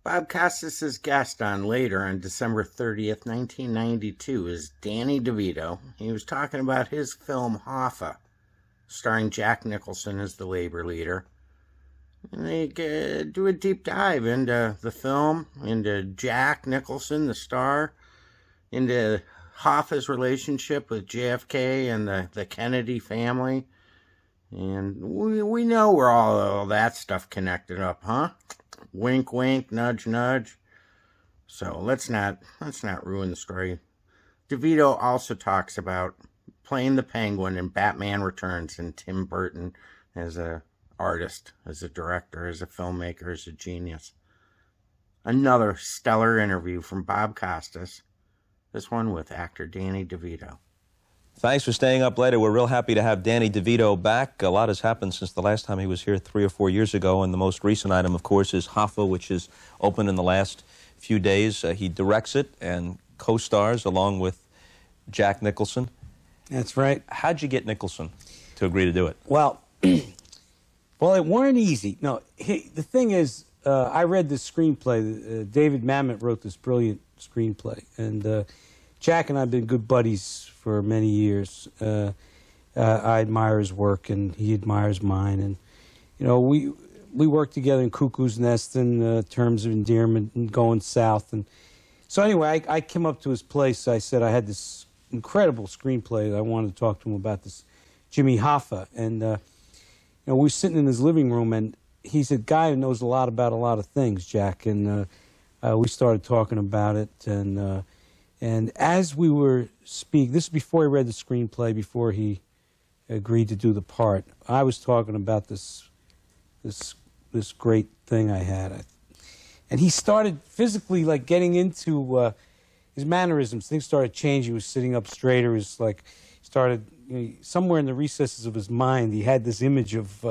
Bob Costas' guest on Later on December 30th, 1992 is Danny DeVito. He was talking about his film Hoffa, starring Jack Nicholson as the labor leader. And they do a deep dive into the film, into Jack Nicholson, the star, into Hoffa's relationship with JFK and the Kennedy family. And we know where all that stuff connected up, huh? Wink, wink, nudge, nudge. So let's not ruin the story. DeVito also talks about playing the Penguin in Batman Returns and Tim Burton as a artist, as a director, as a filmmaker, as a genius. Another stellar interview from Bob Costas. This one with actor Danny DeVito. Thanks for staying up later. We're real happy to have Danny DeVito back. A lot has happened since the last time he was here 3 or 4 years ago, and the most recent item, of course, is Hoffa, which is opened in the last few days. He directs it and co-stars along with Jack Nicholson. That's right. How'd you get Nicholson to agree to do it? Well, well, it weren't easy. No, the thing is, I read this screenplay. David Mamet wrote this brilliant screenplay, and Jack and I have been good buddies for many years. I admire his work, and he admires mine. And you know, we worked together in Cuckoo's Nest in terms of endearment and going south. And so anyway, I came up to his place. I said I had this incredible screenplay. I wanted to talk to him about this, Jimmy Hoffa. And you know, we were sitting in his living room, and he's a guy who knows a lot about a lot of things, Jack. And we started talking about it, and as we were speaking, this is before he read the screenplay, before he agreed to do the part, I was talking about this great thing I had. And he started physically, like, getting into his mannerisms. Things started changing. He was sitting up straighter. He was like, started, you know, somewhere in the recesses of his mind, he had this image of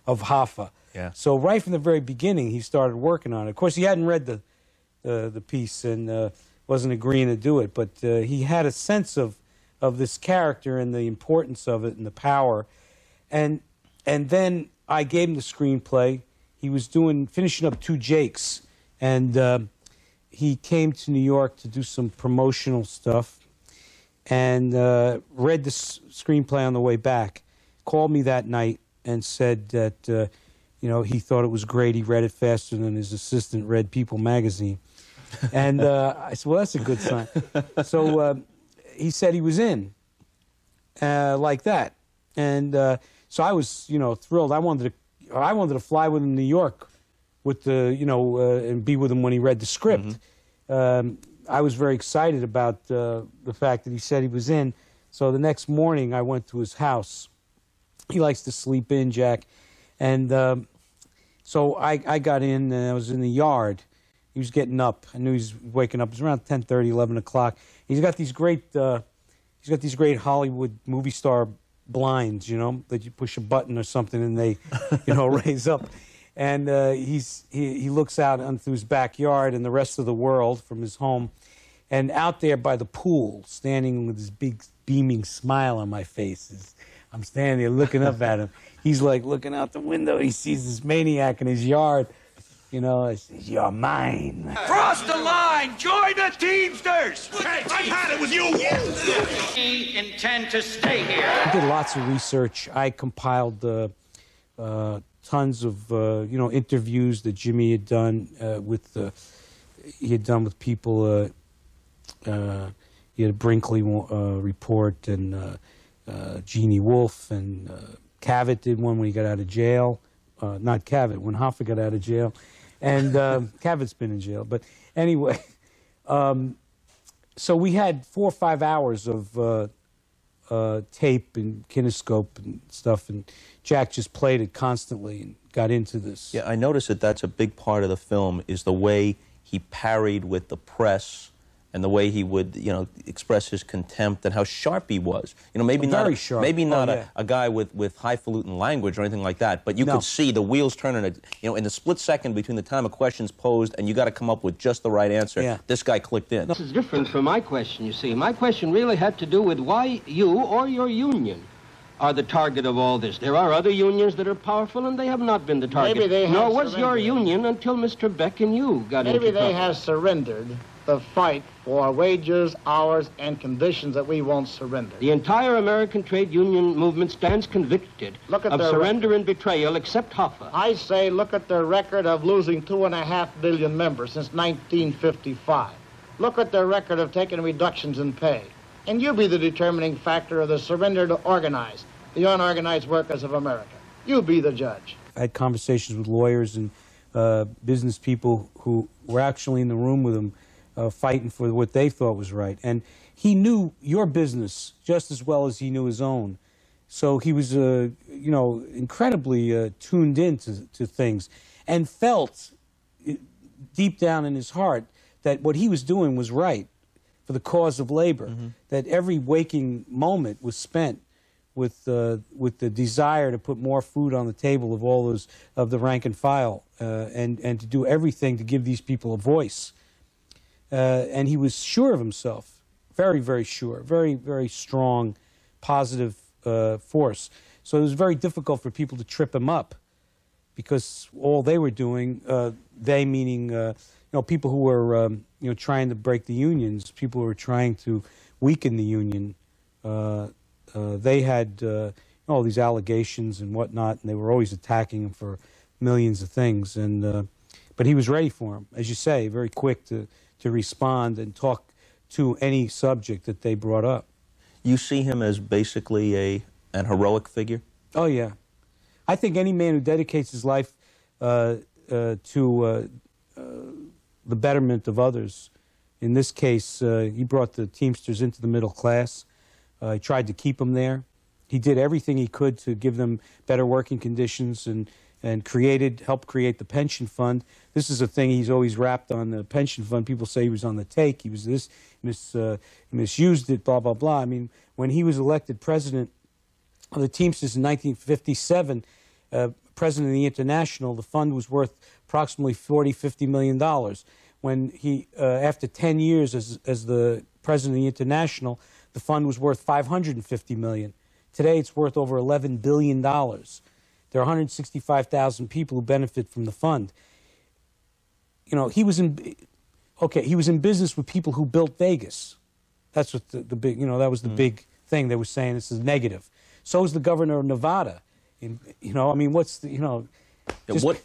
Hoffa. Yeah. So right from the very beginning, he started working on it. Of course, he hadn't read the piece and wasn't agreeing to do it, but he had a sense of this character and the importance of it and the power. And then I gave him the screenplay. He was finishing up 2 Jakes, and he came to New York to do some promotional stuff, and read the screenplay on the way back, called me that night and said that you know, he thought it was great. He read it faster than his assistant read People magazine. And I said, well, that's a good sign. So he said he was in, like that. And so I was, you know, thrilled. I wanted to fly with him to New York with the, you know, and be with him when he read the script. Mm-hmm. I was very excited about the fact that he said he was in. So the next morning, I went to his house. He likes to sleep in, Jack. And so I got in, and I was in the yard. He was getting up. I knew he was waking up. It was around 10:30, 11 o'clock. He's got these great Hollywood movie star blinds, you know, that you push a button or something and they, you know, raise up. And he looks out onto his backyard and the rest of the world from his home. And out there by the pool, standing with this big beaming smile on my face, I'm standing there looking up at him. He's like looking out the window. He sees this maniac in his yard. You know, I says, you're mine. Cross the line! Join the Teamsters! Hey, I've had it with you! We intend to stay here. I did lots of research. I compiled tons of, you know, interviews that Jimmy had done with people. He had a Brinkley report, and Jeannie Wolfe, and Cavett did one when he got out of jail. Not Cavett, when Hoffa got out of jail. And Cavett's been in jail. But anyway, so we had 4 or 5 hours of tape and kinescope and stuff, and Jack just played it constantly and got into this. Yeah, I noticed that that's a big part of the film, is the way he parried with the press and the way he would, you know, express his contempt, and how sharp he was. You know, maybe Very not, sharp. maybe not yeah. a guy with highfalutin language or anything like that, but you could see the wheels turning. You know, in the split second between the time a question's posed and you got to come up with just the right answer. Yeah. This guy clicked in. This is different from my question, you see. My question really had to do with why you or your union are the target of all this. There are other unions that are powerful, and they have not been the target. Maybe they have Nor was your surrendered. union until Mr. Beck and you got into Maybe they trouble. have surrendered the fight for wages, hours, and conditions that we won't surrender. The entire American trade union movement stands convicted Look at of their surrender and betrayal, except Hoffa. I say look at their record of losing 2.5 million members since 1955. Look at their record of taking reductions in pay. And you be the determining factor of the surrender to organize, the unorganized workers of America. You be the judge. I had conversations with lawyers and business people who were actually in the room with him fighting for what they thought was right. And he knew your business just as well as he knew his own. So he was, you know, incredibly tuned in to things and felt deep down in his heart that what he was doing was right for the cause of labor, that every waking moment was spent with the desire to put more food on the table of all those, of the rank and file, and to do everything to give these people a voice. And he was sure of himself, very, very sure, very, very strong, positive force. So it was very difficult for people to trip him up because all they were doing, they meaning, you know, people who were, you know, trying to break the unions, people who were trying to weaken the union, they had all these allegations and whatnot, and they were always attacking him for millions of things. And but he was ready for him, as you say, very quick to respond and talk to any subject that they brought up. You see him as basically an heroic figure? Oh, yeah. I think any man who dedicates his life to the betterment of others, in this case, he brought the Teamsters into the middle class. He tried to keep them there. He did everything he could to give them better working conditions and helped create the pension fund. This is a thing he's always rapped on, the pension fund. People say he was on the take, he was this, misused it, blah, blah, blah. I mean, when he was elected president of the Teamsters in 1957, president of the International, the fund was worth approximately $40–50 million. When he, after 10 years as the president of the International, the fund was worth $550 million. Today it's worth over $11 billion. There are 165,000 people who benefit from the fund. You know, he was in business with people who built Vegas. That's what the big, you know, that was the big thing. They were saying this is negative. So is the governor of Nevada. You know, I mean, what's the, you know.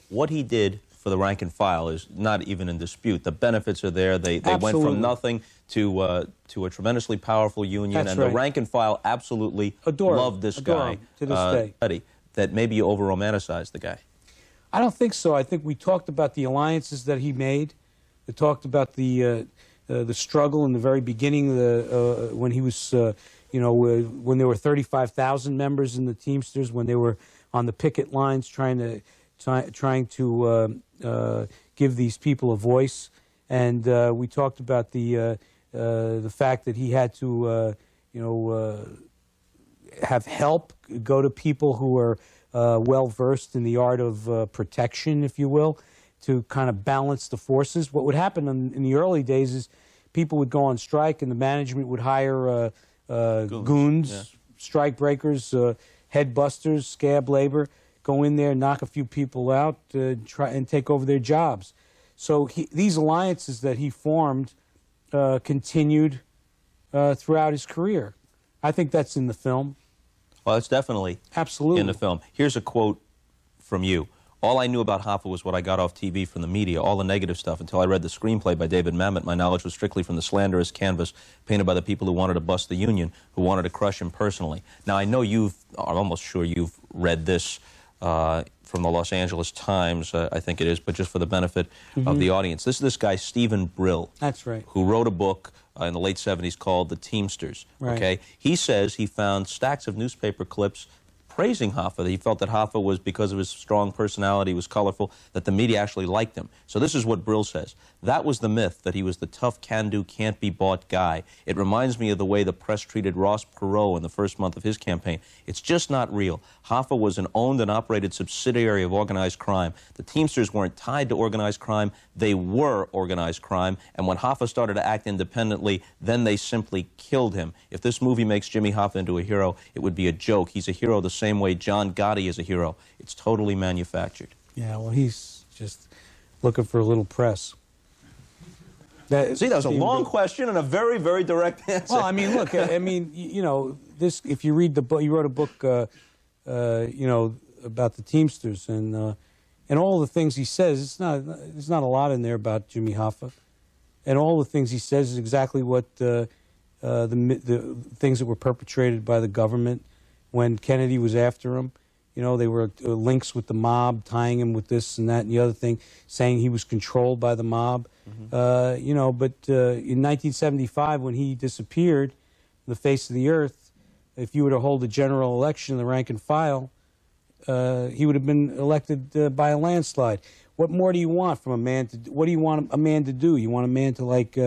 What he did for the rank and file is not even in dispute. The benefits are there. They went from nothing to a tremendously powerful union. That's and right. the rank and file absolutely loved this guy. To this day. That maybe you over-romanticized the guy. I don't think so. I think we talked about the alliances that he made. We talked about the struggle in the very beginning, when he was, you know, when there were 35,000 members in the Teamsters, when they were on the picket lines trying to give these people a voice. And we talked about the fact that he had to, you know, have help go to people who are well-versed in the art of protection, if you will, to kind of balance the forces. What would happen in the early days is people would go on strike and the management would hire goons, strike breakers, head busters, scab labor, go in there, knock a few people out, try and take over their jobs. So these alliances that he formed continued throughout his career. I think that's in the film. Well, it's definitely absolutely in the film. Here's a quote from you. All I knew about Hoffa was what I got off TV from the media, all the negative stuff. Until I read the screenplay by David Mamet, my knowledge was strictly from the slanderous canvas painted by the people who wanted to bust the union, who wanted to crush him personally. Now, I know I'm almost sure you've read this from the Los Angeles Times, I think it is, but just for the benefit of the audience. This is this guy, Stephen Brill. That's right. Who wrote a book in the late 70s called The Teamsters. Right. Okay? He says he found stacks of newspaper clips praising Hoffa, that he felt that Hoffa was, because of his strong personality, was colorful, that the media actually liked him. So this is what Brill says. That was the myth, that he was the tough, can-do, can't-be-bought guy. It reminds me of the way the press treated Ross Perot in the first month of his campaign. It's just not real. Hoffa was an owned and operated subsidiary of organized crime. The Teamsters weren't tied to organized crime. They were organized crime. And when Hoffa started to act independently, then they simply killed him. If this movie makes Jimmy Hoffa into a hero, it would be a joke. He's a hero the same way John Gotti is a hero. It's totally manufactured. Yeah, well, he's just looking for a little press. See, that was a long question and a very, very direct answer. Well, I mean, look, I mean, you know, this. If you read the book, you wrote a book, you know, about the Teamsters and all the things he says. There's not a lot in there about Jimmy Hoffa, and all the things he says is exactly what the things that were perpetrated by the government when Kennedy was after him. You know, they were links with the mob, tying him with this and that and the other thing, saying he was controlled by the mob. Mm-hmm. You know, but in 1975, when he disappeared from the face of the earth, if you were to hold a general election, the rank and file, he would have been elected by a landslide. What more do you want from a man? What do you want a man to do? You want a man to like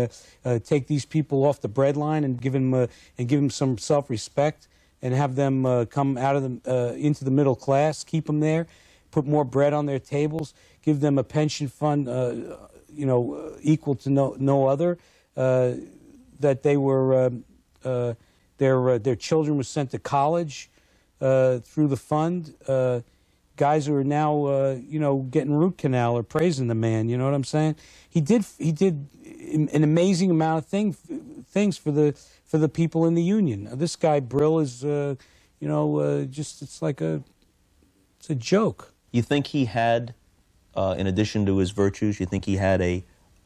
take these people off the breadline and give him some self-respect, and have them come out of into the middle class, keep them there, put more bread on their tables, give them a pension fund, you know, equal to no other. That they were their children were sent to college through the fund. Guys who are now you know, getting root canal or praising the man. You know what I'm saying? He did an amazing amount of things for the people in the Union. This guy Brill is, you know, just it's a joke. You think he had, in addition to his virtues, you think he had a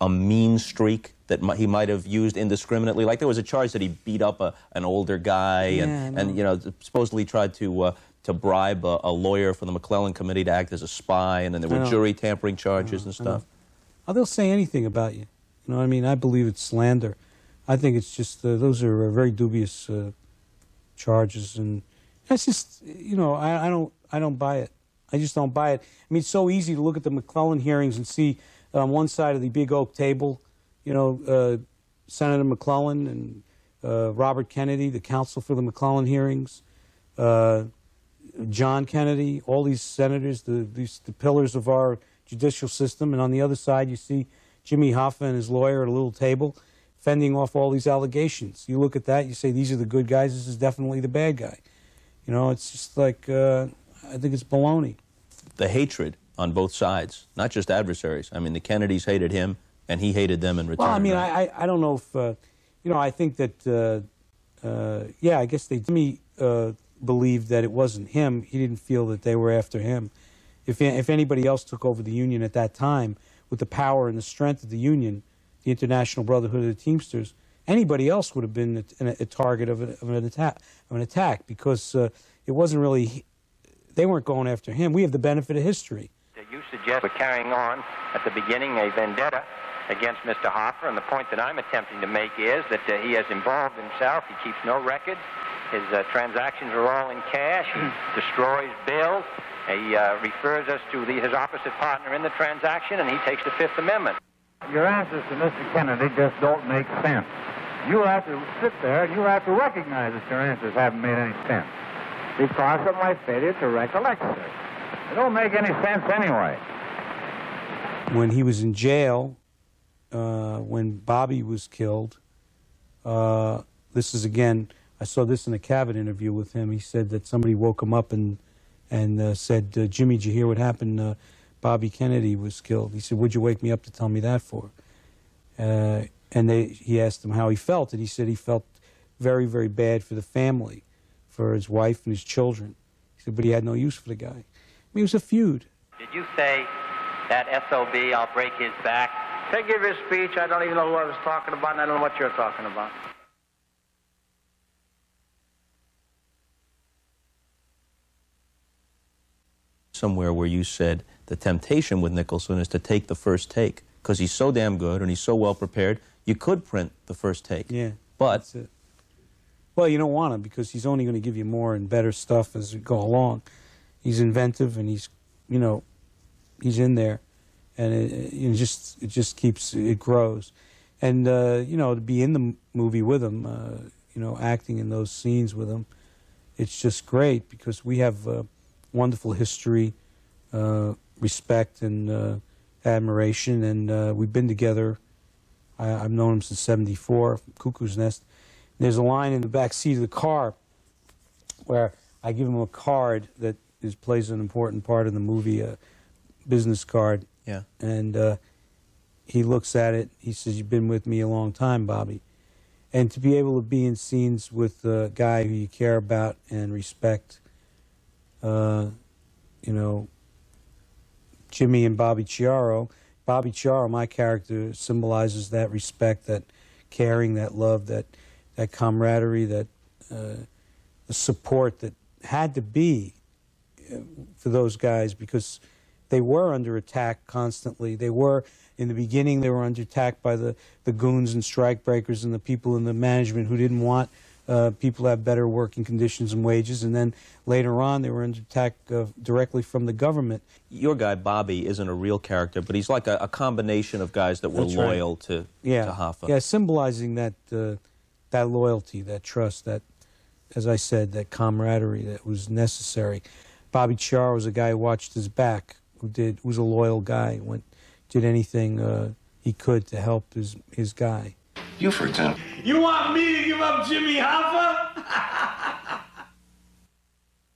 mean streak that he might have used indiscriminately? Like there was a charge that he beat up an older guy, and you know, supposedly tried to bribe a lawyer for the McClellan Committee to act as a spy, and then there were jury tampering charges and stuff. Oh, they'll say anything about you. You know what I mean? I believe it's slander. I think it's just those are very dubious charges, and that's just, you know, I don't buy it. I just don't buy it. I mean, it's so easy to look at the McClellan hearings and see on one side of the big oak table, you know, Senator McClellan and Robert Kennedy, the counsel for the McClellan hearings, John Kennedy, all these senators, the pillars of our judicial system, and on the other side you see Jimmy Hoffa and his lawyer at a little table fending off all these allegations. You look at that, you say, these are the good guys, this is definitely the bad guy. You know, it's just like, I think it's baloney. The hatred on both sides, not just adversaries. I mean, the Kennedys hated him, and he hated them in return. Well, I mean, I don't know if, you know, I think that, yeah, I guess Jimmy believed that it wasn't him. He didn't feel that they were after him. If anybody else took over the Union at that time, with the power and the strength of the Union, the International Brotherhood of the Teamsters, anybody else would have been a target of an attack, because it wasn't really, they weren't going after him. We have the benefit of history. You suggest we're carrying on at the beginning a vendetta against Mr. Hoffa, and the point that I'm attempting to make is that he has involved himself. He keeps no record. His transactions are all in cash. He destroys bills. He refers us to his opposite partner in the transaction, and he takes the Fifth Amendment. Your answers to Mr. Kennedy just don't make sense. You have to sit there and you have to recognize that your answers haven't made any sense because of my failure to recollect it. They don't make any sense anyway. When he was in jail, when Bobby was killed, this is again, I saw this in a Cabot interview with him. He said that somebody woke him up and said, Jimmy, did you hear what happened? Bobby Kennedy was killed. He said, what'd you wake me up to tell me that for? And he asked him how he felt, and he said he felt very, very bad for the family, for his wife and his children. He said, but he had no use for the guy. I mean, it was a feud. Did you say that SOB, I'll break his back? Take your speech. I don't even know who I was talking about, and I don't know what you're talking about. Somewhere where you said the temptation with Nicholson is to take the first take because he's so damn good and he's so well prepared. You could print the first take, yeah, but Well, you don't want him because he's only going to give you more and better stuff as we go along. He's inventive and he's, you know, he's in there, and it just keeps, it grows. And, you know, to be in the movie with him, you know, acting in those scenes with him, it's just great because we have wonderful history, respect, and admiration, and we've been together. I've known him since '74, Cuckoo's Nest. There's a line in the back seat of the car where I give him a card that plays an important part in the movie, a business card. Yeah. And he looks at it. He says, "You've been with me a long time, Bobby." And to be able to be in scenes with a guy who you care about and respect, you know, Jimmy and Bobby Chiaro. Bobby Chiaro, my character, symbolizes that respect, that caring, that love, that camaraderie, that the support that had to be for those guys because they were under attack constantly. They were, in the beginning, they were under attack by the goons and strikebreakers and the people in the management who didn't want people to have better working conditions and wages. And then later on, they were under attack directly from the government. Your guy, Bobby, isn't a real character, but he's like a combination of guys that were loyal to Hoffa. Yeah, symbolizing that, that loyalty, that trust, that, as I said, that camaraderie that was necessary. Bobby Chiaro was a guy who watched his back, who was a loyal guy, did anything he could to help his guy. You, for example. You want me to give up Jimmy Hoffa?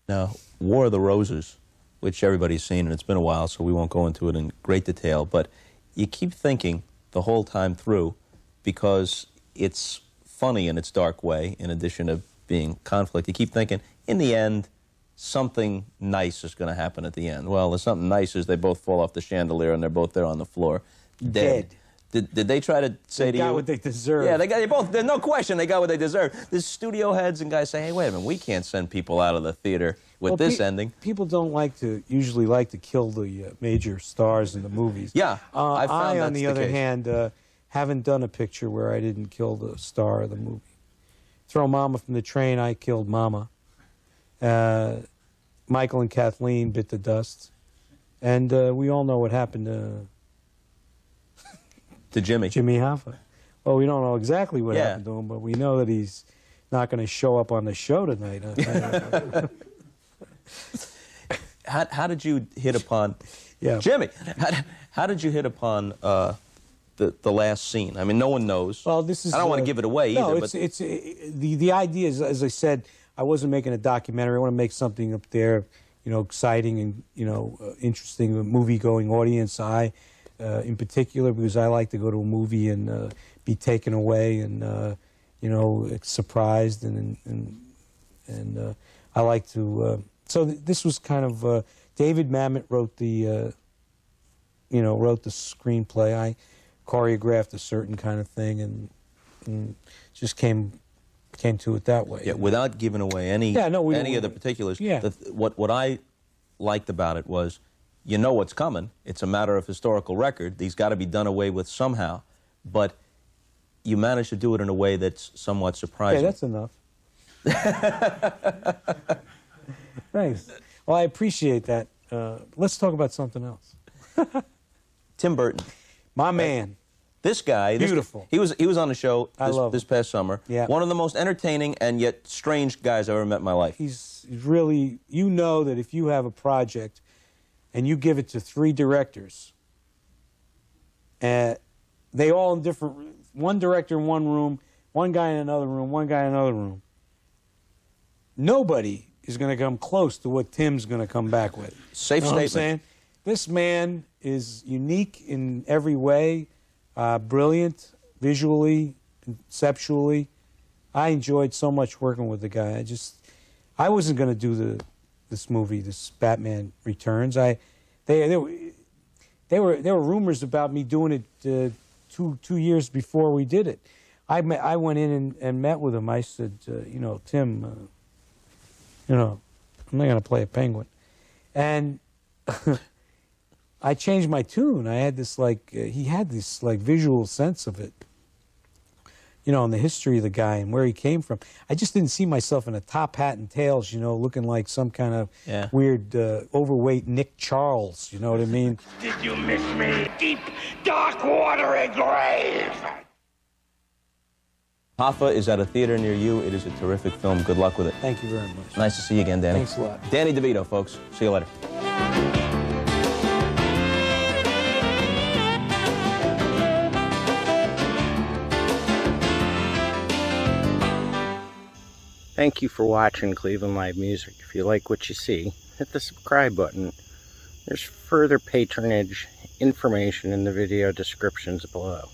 Now, War of the Roses, which everybody's seen, and it's been a while, so we won't go into it in great detail, but you keep thinking the whole time through, because it's funny in its dark way, in addition to being conflict, you keep thinking, in the end, something nice is going to happen at the end. Well, the something nice is they both fall off the chandelier and they're both there on the floor, dead. Did they try to say to you? They got what they deserved. Yeah, they both, there's no question, they got what they deserved. There's studio heads and guys say, hey, wait a minute, we can't send people out of the theater with this ending. People don't usually like to kill the major stars in the movies. Yeah, I found on the other hand, haven't done a picture where I didn't kill the star of the movie. Throw Mama from the Train, I killed Mama. Michael and Kathleen bit the dust. And we all know what happened to Jimmy. Jimmy Hoffa. Well, we don't know exactly what happened to him, but we know that he's not going to show up on the show tonight. How did you hit upon Jimmy? How did you hit upon the last scene? I mean, no one knows. Well, this is. I don't want to give it away either. But the idea is, as I said, I wasn't making a documentary. I want to make something up there, you know, exciting and interesting, a movie-going audience. In particular, because I like to go to a movie and be taken away and surprised and I like to. So this was kind of David Mamet wrote the screenplay. I choreographed a certain kind of thing and just came to it that way. Yeah, without giving away any of the particulars. Yeah. What I liked about it was, you know what's coming. It's a matter of historical record. These got to be done away with somehow. But you managed to do it in a way that's somewhat surprising. Yeah, that's enough. Thanks. Well, I appreciate that. Let's talk about something else. Tim Burton. My man. This guy. Beautiful. He was on the show this past summer. Yeah. One of the most entertaining and yet strange guys I've ever met in my life. He's really, you know that if you have a project and you give it to 3 directors, they all in different, one director in one room, one guy in another room, one guy in another room. Nobody is going to come close to what Tim's going to come back with. Safe statement. What I'm saying? This man is unique in every way, brilliant visually, conceptually. I enjoyed so much working with the guy. I wasn't going to do this movie, this Batman Returns. There were rumors about me doing it 2 years before we did it. I went in and met with him. I said, Tim, I'm not going to play a penguin. And I changed my tune. I had this he had this visual sense of it. you know, and the history of the guy and where he came from. I just didn't see myself in a top hat and tails, you know, looking like some kind of weird, overweight Nick Charles, you know what I mean? Did you miss me? Deep, dark, watery grave! Hoffa is at a theater near you. It is a terrific film. Good luck with it. Thank you very much. Nice to see you again, Danny. Thanks a lot. Danny DeVito, folks. See you later. Thank you for watching Cleveland Live Music. If you like what you see, hit the subscribe button. There's further patronage information in the video descriptions below.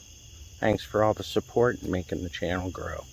Thanks for all the support and making the channel grow.